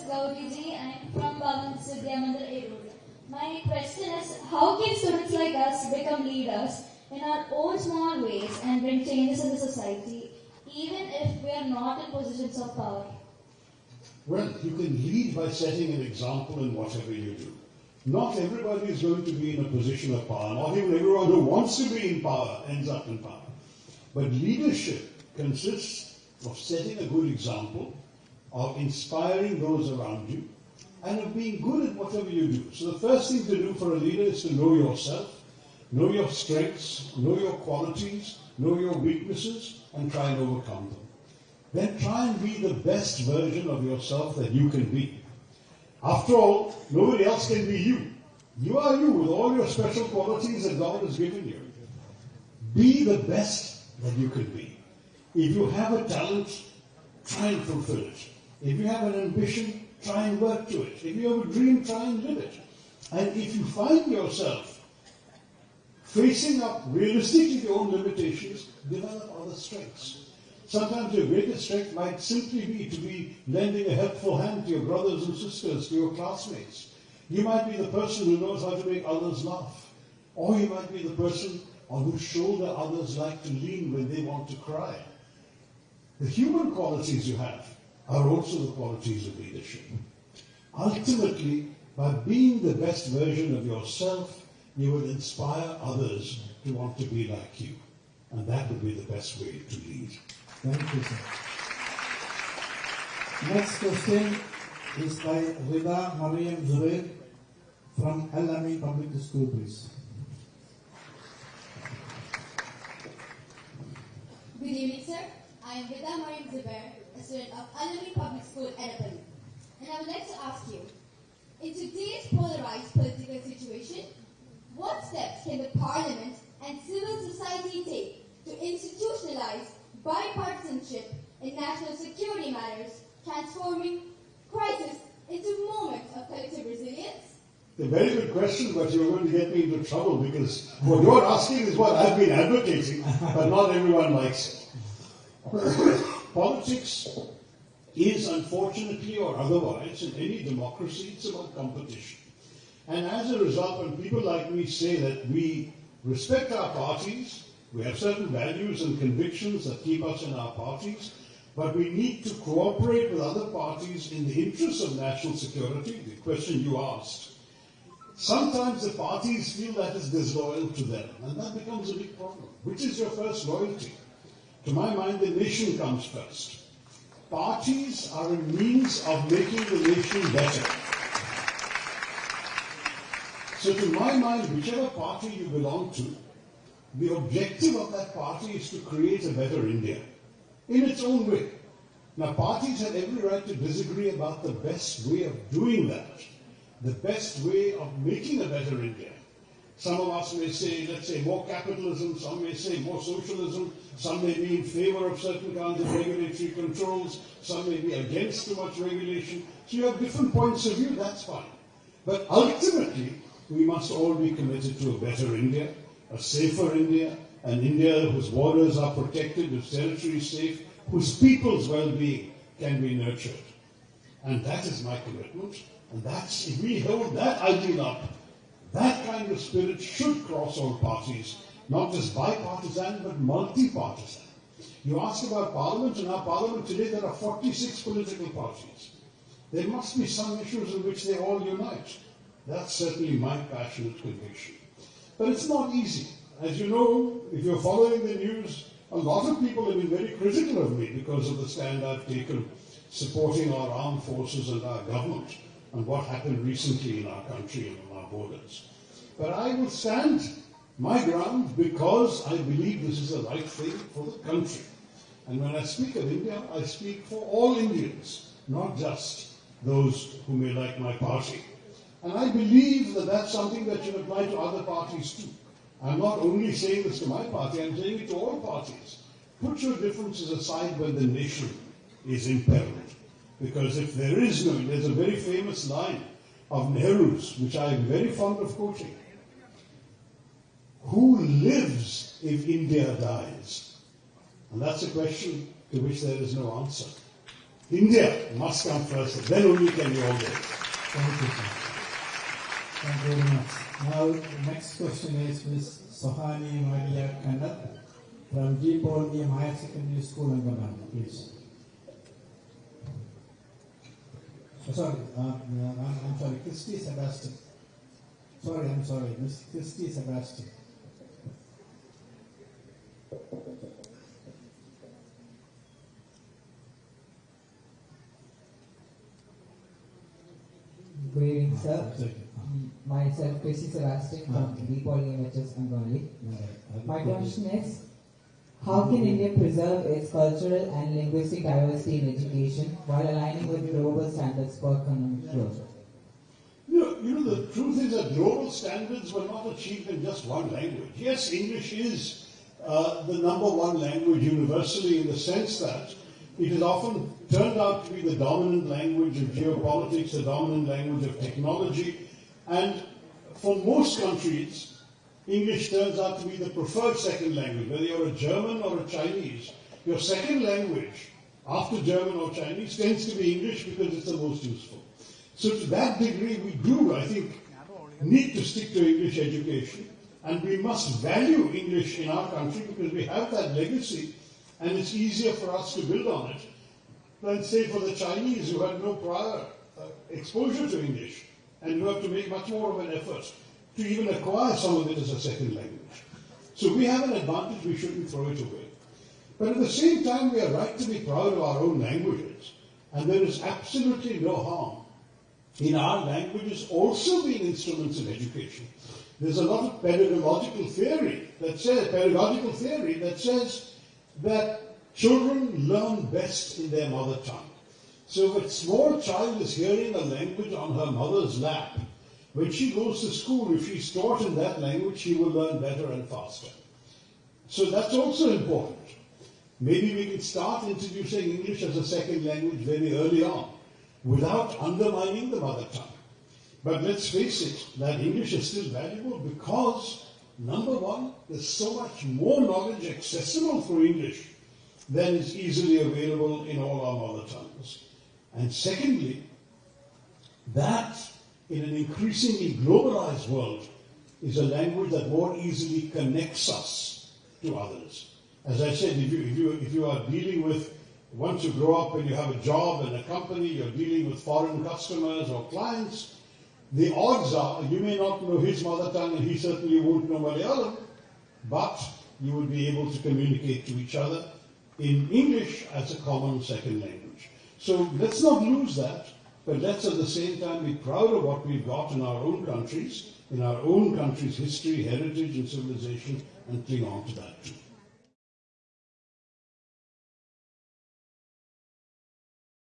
Gauri ji. I am from Bhavan Vidyamandir Erode. My question is, how can students like us become leaders in our own small ways and bring changes in the society, even if we are not in positions of power? Well, you can lead by setting an example in whatever you do. Not everybody is going to be in a position of power. Not even everyone who wants to be in power ends up in power. But leadership consists of setting a good example, of inspiring those around you, and of being good at whatever you do. So the first thing to do for a leader is to know yourself, know your strengths, know your qualities, know your weaknesses, and try and overcome them. Then try and be the best version of yourself that you can be. After all, nobody else can be you. You are you with all your special qualities that God has given you. Be the best that you can be. If you have a talent, try and fulfill it. If you have an ambition, try and work to it. If you have a dream, try and live it. And if you find yourself facing up realistically to your own limitations, develop other strengths. Sometimes your greatest strength might simply be to be lending a helpful hand to your brothers and sisters, to your classmates. You might be the person who knows how to make others laugh. Or you might be the person on whose shoulder others like to lean when they want to cry. The human qualities you have are also the qualities of leadership. Ultimately, by being the best version of yourself, you will inspire others to want to be like you. And that would be the best way to lead. Thank you, sir. Next question is by Rida Mariam Zubair from Al Amin Public School, please. Good evening, sir. I am Rida Mariam Zubair, a student of Al Amin Public School, Erebali. And I would like to ask you, in today's polarized political situation, what steps can the Parliament and civil society take to institutionalize bipartisanship in national security matters, transforming crisis into moments of collective resilience? A very good question, but you're going to get me into trouble because what you're asking is what I've been advocating, but not everyone likes it. Politics is, unfortunately or otherwise, in any democracy, it's about competition. And as a result, when people like me say that we respect our parties, we have certain values and convictions that keep us in our parties, but we need to cooperate with other parties in the interests of national security, the question you asked. Sometimes the parties feel that is disloyal to them, and that becomes a big problem. Which is your first loyalty? To my mind, the nation comes first. Parties are a means of making the nation better. So to my mind, whichever party you belong to, the objective of that party is to create a better India, in its own way. Now, parties have every right to disagree about the best way of doing that, the best way of making a better India. Some of us may say, let's say, more capitalism, some may say more socialism, some may be in favor of certain kinds of regulatory controls, some may be against too much regulation. So you have different points of view, that's fine. But ultimately, we must all be committed to a better India, a safer India, an India whose borders are protected, whose territory is safe, whose people's well-being can be nurtured. And that is my commitment. And that's, if we hold that ideal up, that kind of spirit should cross all parties, not just bipartisan, but multi-partisan. You ask about Parliament. In our Parliament today, there are 46 political parties. There must be some issues in which they all unite. That's certainly my passionate conviction. But it's not easy. As you know, if you're following the news, a lot of people have been very critical of me because of the stand I've taken supporting our armed forces and our government and what happened recently in our country and on our borders. But I will stand my ground because I believe this is the right thing for the country. And when I speak of India, I speak for all Indians, not just those who may like my party. And I believe that that's something that should apply to other parties too. I'm not only saying this to my party, I'm saying it to all parties. Put your differences aside when the nation is imperiled. Because if there is no, there's a very famous line of Nehru's, which I am very fond of quoting. Who lives if India dies? And that's a question to which there is no answer. India must come first, then only can we all do it. Thank you, sir. Thank you very much. Now, the next question is Ms. Sohani Maria Kandat from G. Paul D. Higher Secondary School in Gabon, please. I'm sorry, Christy Sebastian. I'm sorry, Miss Christy Sebastian. Good evening, sir. Myself, Christy Sebastian from DePaul EMHS Bengali. My question is, how can India preserve its cultural and linguistic diversity in education while aligning with global standards for economic growth? The truth is that global standards were not achieved in just one language. Yes, English is the number one language universally in the sense that it has often turned out to be the dominant language of geopolitics, the dominant language of technology, and for most countries, English turns out to be the preferred second language. Whether you're a German or a Chinese, your second language after German or Chinese tends to be English because it's the most useful. So to that degree, we do, I think, need to stick to English education, and we must value English in our country because we have that legacy, and it's easier for us to build on it than, say, for the Chinese who had no prior exposure to English, and who have to make much more of an effort to even acquire some of it as a second language. So we have an advantage, we shouldn't throw it away. But at the same time, we are right to be proud of our own languages, and there is absolutely no harm in our languages also being instruments of education. There's a lot of pedagogical theory that says that children learn best in their mother tongue. So if a small child is hearing a language on her mother's lap, when she goes to school, if she's taught in that language, she will learn better and faster. So that's also important. Maybe we can start introducing English as a second language very early on, without undermining the mother tongue. But let's face it, that English is still valuable because, number one, there's so much more knowledge accessible through English than is easily available in all our mother tongues. And secondly, that in an increasingly globalized world is a language that more easily connects us to others. As I said, if you are dealing with, once you grow up and you have a job and a company, you're dealing with foreign customers or clients, the odds are you may not know his mother tongue and he certainly won't know Malayalam, but you will be able to communicate to each other in English as a common second language. So let's not lose that, but let's at the same time be proud of what we've got in our own countries, in our own country's history, heritage and civilization, and cling on to that too.